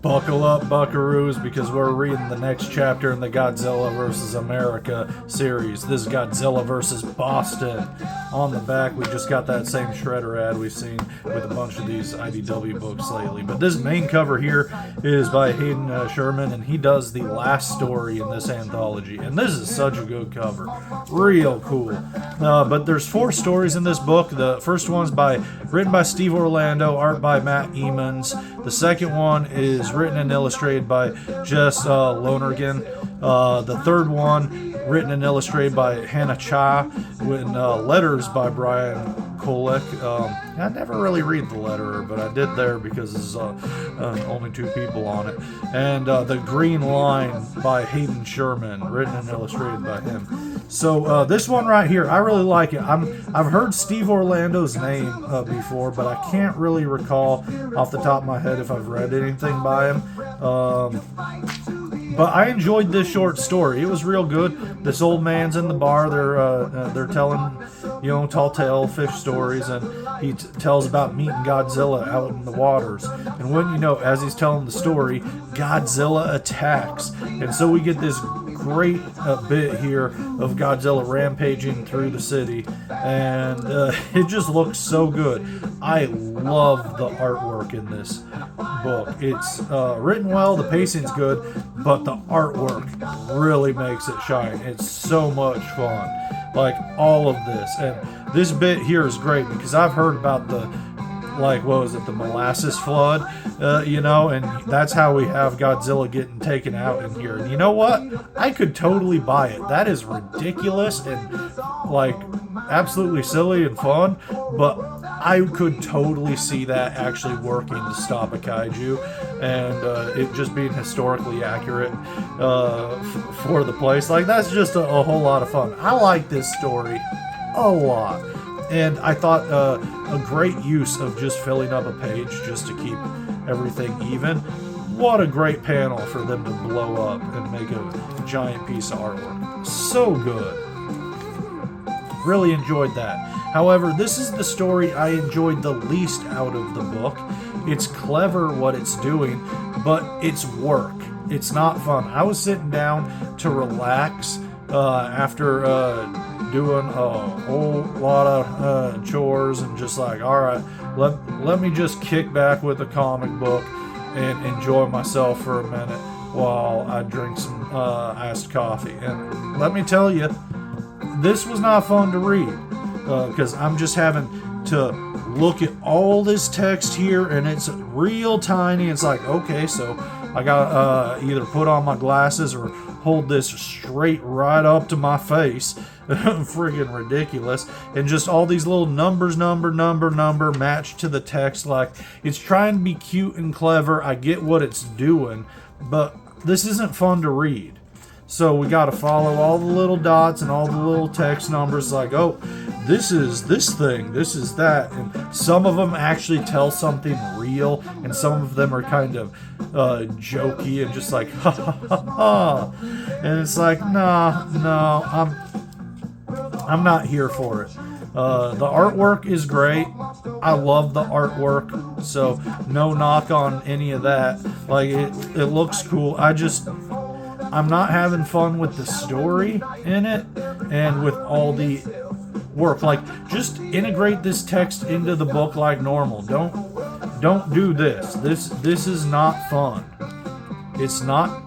Buckle up, buckaroos, because we're reading the next chapter in the Godzilla vs. America series. This is Godzilla vs. Boston. On the back, we just got that same Shredder ad we've seen with a bunch of these IDW books lately. But this main cover here is by Hayden Sherman, and he does the last story in this anthology. And this is such a good cover. Real cool. But there's 4 stories in this book. The first one's written by Steve Orlando, art by Matt Emmons. The second one is written and illustrated by Jess Lonergan. The third one, written and illustrated by Hannah Cha, with letters by Brian Kolek. I never really read the letterer, but I did there because there's only 2 people on it. And The Green Line by Hayden Sherman, written and illustrated by him. So this one right here, I really like it. I've heard Steve Orlando's name before, but I can't really recall off the top of my head if I've read anything by him. But I enjoyed this short story. It was real good. This old man's in the bar. They're telling, tall tale fish stories, and he tells about meeting Godzilla out in the waters. And when as he's telling the story, Godzilla attacks, and so we get this great bit here of Godzilla rampaging through the city, and it just looks so good. I love the artwork in this book. It's written well, the pacing's good, but the artwork really makes it shine. It's so much fun, like all of this. And this bit here is great because I've heard about the the molasses flood, and that's how we have Godzilla getting taken out in here. And you know what? I could totally buy it. That is ridiculous and absolutely silly and fun, but I could totally see that actually working to stop a kaiju, and it just being historically accurate for the place. That's just a whole lot of fun. I like this story a lot. And I thought a great use of just filling up a page just to keep everything even. What a great panel for them to blow up and make a giant piece of artwork. So good. Really enjoyed that. However, this is the story I enjoyed the least out of the book. It's clever what it's doing, but it's work. It's not fun. I was sitting down to relax after doing a whole lot of chores and just all right, let me just kick back with a comic book and enjoy myself for a minute while I drink some iced coffee. And let me tell you, this was not fun to read because I'm just having to look at all this text here, and it's real tiny. It's okay, so I got either put on my glasses or hold this straight right up to my face. Friggin' ridiculous. And just all these little numbers, number matched to the text. It's trying to be cute and clever. I get what it's doing, but this isn't fun to read. So we got to follow all the little dots and all the little text numbers. This is this thing, this is that. And some of them actually tell something real, and some of them are kind of jokey and just ha ha ha ha. And it's no, I'm not here for it. The artwork is great. I love the artwork, so no knock on any of that. It looks cool. I'm not having fun with the story in it and with all the work. Just integrate this text into the book like normal. Don't do this. This is not fun. It's not.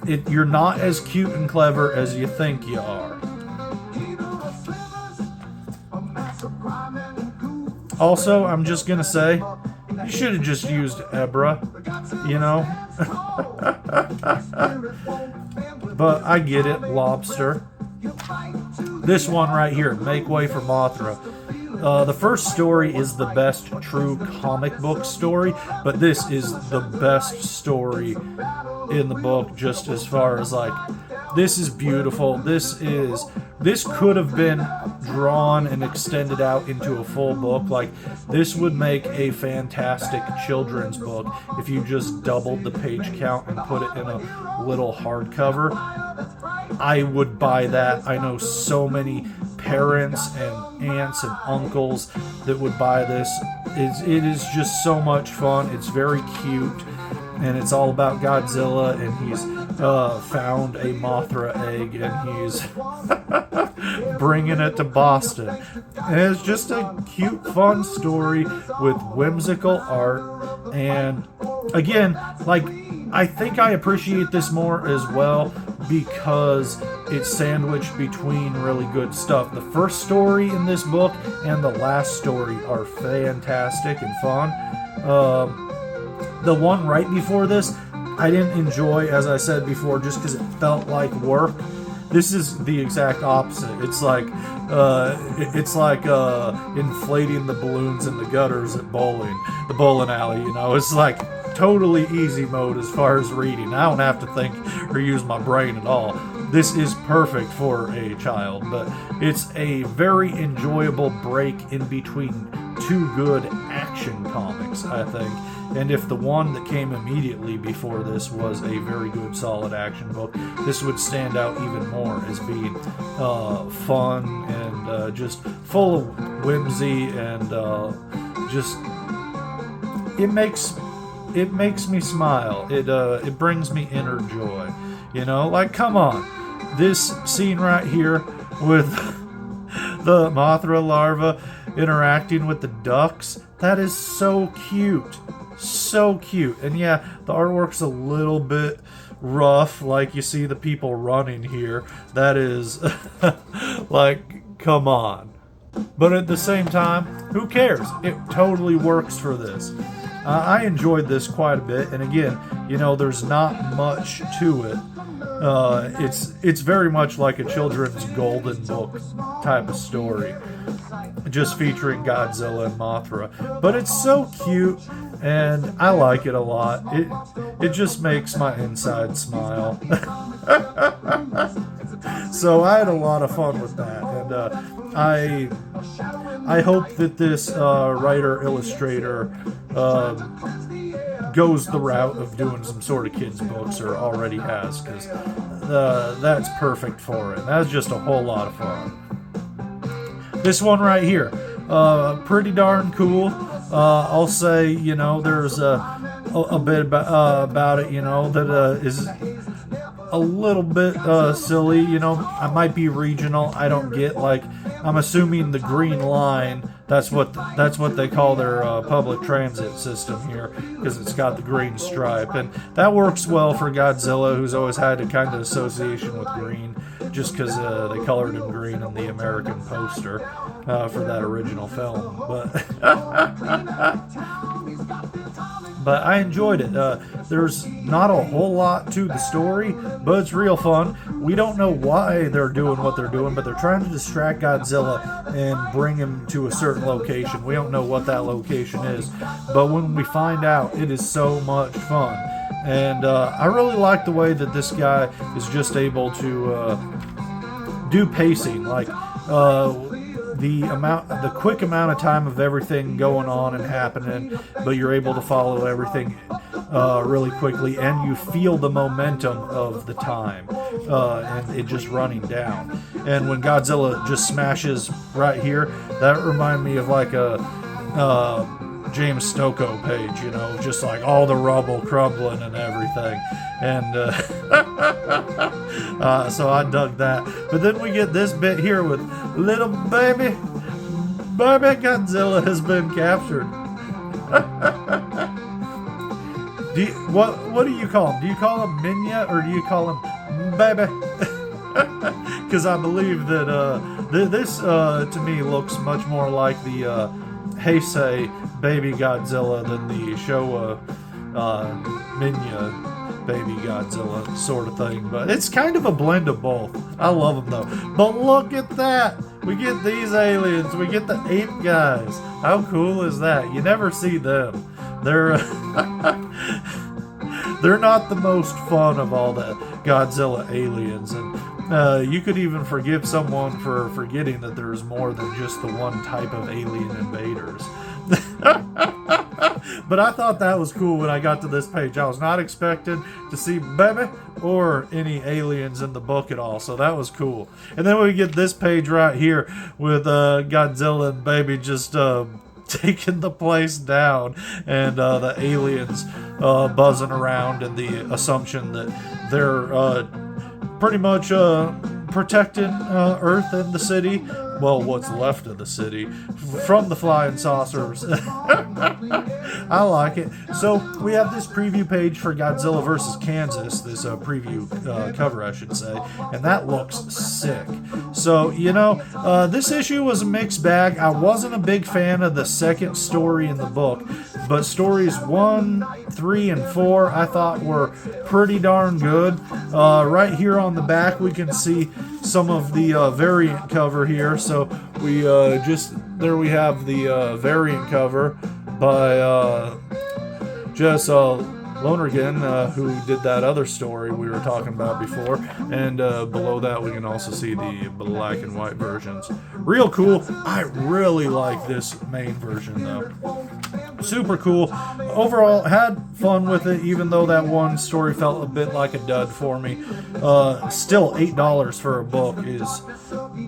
You're not as cute and clever as you think you are. Also, I'm just gonna say, you should have just used Ebra, But I get it, lobster. This one right here, Make Way for Mothra. The first story is the best true comic book story, but this is the best story in the book, just as far as this is beautiful. This could have been drawn and extended out into a full book. This would make a fantastic children's book if you just doubled the page count and put it in a little hardcover. I would buy that. I know so many parents and aunts and uncles that would buy this. It is just so much fun. It's very cute. and it's all about Godzilla, and he's found a Mothra egg, and he's bringing it to Boston. And it's just a cute, fun story with whimsical art. And again, like, I think I appreciate this more as well because it's sandwiched between really good stuff. The first story in this book and the last story are fantastic and fun. The one right before this, I didn't enjoy, as I said before, just because it felt like work. This is the exact opposite. It's like inflating the balloons in the gutters at the bowling alley. You know, it's like totally easy mode as far as reading. I don't have to think or use my brain at all. This is perfect for a child, but it's a very enjoyable break in between two good action comics, I think. And if the one that came immediately before this was a very good, solid action book, this would stand out even more as being fun and just full of whimsy, and just it makes me smile. It brings me inner joy. You know, like, come on, this scene right here with the Mothra larva interacting with the ducks, that is so cute. So cute. And yeah, the artwork's a little bit rough, like you see the people running here. That is like, come on. But at the same time, who cares? It totally works for this. I enjoyed this quite a bit, and again, you know, there's not much to it. It's very much like a children's golden book type of story, just featuring Godzilla and Mothra. But it's so cute, and I like it a lot. It just makes my inside smile. So I had a lot of fun with that, and I hope that this writer-illustrator goes the route of doing some sort of kids books, or already has, because that's perfect for it. That's just a whole lot of fun. This one right here, pretty darn cool. I'll say, you know, there's a bit about it, you know, that is a little bit silly. You know, I might be regional. I don't get, like, I'm assuming the green line, that's what they call their public transit system here, because it's got the green stripe, and that works well for Godzilla, who's always had a kind of association with green, just because they colored him green in the American poster for that original film. But I enjoyed it. There's not a whole lot to the story, but it's real fun. We don't know why they're doing what they're doing, but they're trying to distract Godzilla and bring him to a certain location. We don't know what that location is, but when we find out, it is so much fun. And I really like the way that this guy is just able to do pacing, like the quick amount of time of everything going on and happening, but you're able to follow everything really quickly, and you feel the momentum of the time and it just running down. And when Godzilla just smashes right here, that reminded me of like a James Stocco page, you know, just like all the rubble crumbling and everything. And so I dug that. But then we get this bit here with little baby Godzilla has been captured. What do you call him? Do you call him Minya, or do you call him baby? Because I believe that this to me looks much more like the Heisei baby Godzilla than the Showa Minya baby Godzilla sort of thing. But it's kind of a blend of both. I love them though. But look at that! We get these aliens. We get the ape guys. How cool is that? You never see them. They're they're not the most fun of all the Godzilla aliens, and you could even forgive someone for forgetting that there's more than just the one type of alien invaders. But I thought that was cool when I got to this page. I was not expecting to see baby or any aliens in the book at all, so that was cool. And then we get this page right here with Godzilla and baby just taking the place down, and the aliens buzzing around, and the assumption that they're pretty much protecting Earth and the city, well, what's left of the city, from the flying saucers. I like it. So we have this preview page for Godzilla vs. Kansas, this preview cover, I should say, and that looks sick. So, you know, this issue was a mixed bag. I wasn't a big fan of the second story in the book, but stories 1, 3, and 4 I thought were pretty darn good. Right here on the back we can see some of the variant cover here. So we there we have the variant cover by Jess Lonergan, who did that other story we were talking about before, and below that we can also see the black and white versions. Real cool. I really like this main version though. Super cool. Overall, had fun with it, even though that one story felt a bit like a dud for me. Still, $8 for a book is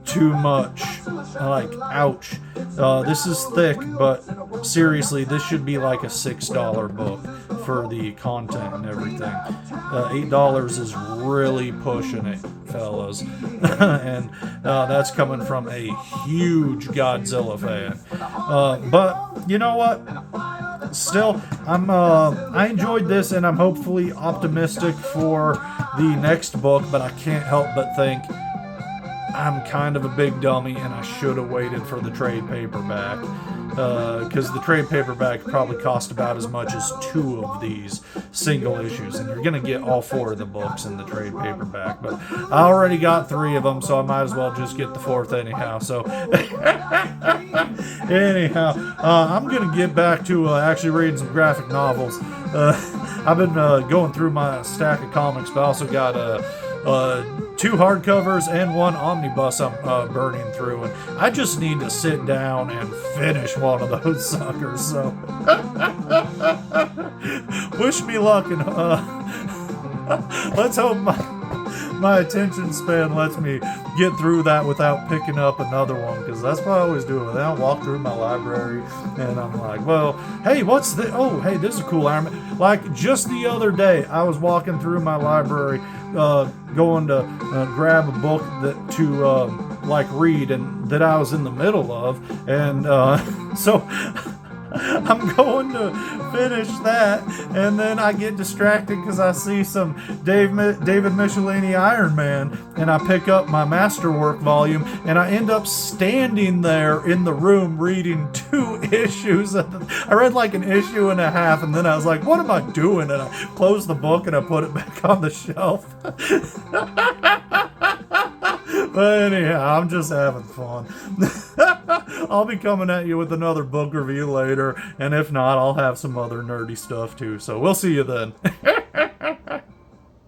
too much. Like, ouch. This is thick, but seriously, this should be like a $6 book for the content and everything. $8 is really pushing it, fellas. And that's coming from a huge Godzilla fan. But you know what? Still, I enjoyed this, and I'm hopefully optimistic for the next book, but I can't help but think I'm kind of a big dummy, and I should have waited for the trade paperback, because the trade paperback probably cost about as much as 2 of these single issues, and you're going to get all 4 of the books in the trade paperback, but I already got 3 of them, so I might as well just get the 4th anyhow. So anyhow, I'm going to get back to actually reading some graphic novels. I've been going through my stack of comics, but I also got 2 hardcovers and 1 omnibus I'm burning through, and I just need to sit down and finish one of those suckers. So wish me luck, and let's hope my attention span lets me get through that without picking up another one, because that's what I always do. Then I'll walk through my library and I'm like, well, hey, what's this? Oh, hey, this is a cool Iron Man. Like just the other day, I was walking through my library, going to grab a book to like read, and that I was in the middle of, and so I'm going to finish that, and then I get distracted because I see some David Michelini Iron Man, and I pick up my Masterwork volume, and I end up standing there in the room reading 2 issues. I read like an issue and a half, and then I was like, what am I doing? And I closed the book and I put it back on the shelf. But anyhow, I'm just having fun. I'll be coming at you with another book review later, and if not, I'll have some other nerdy stuff too. So we'll see you then.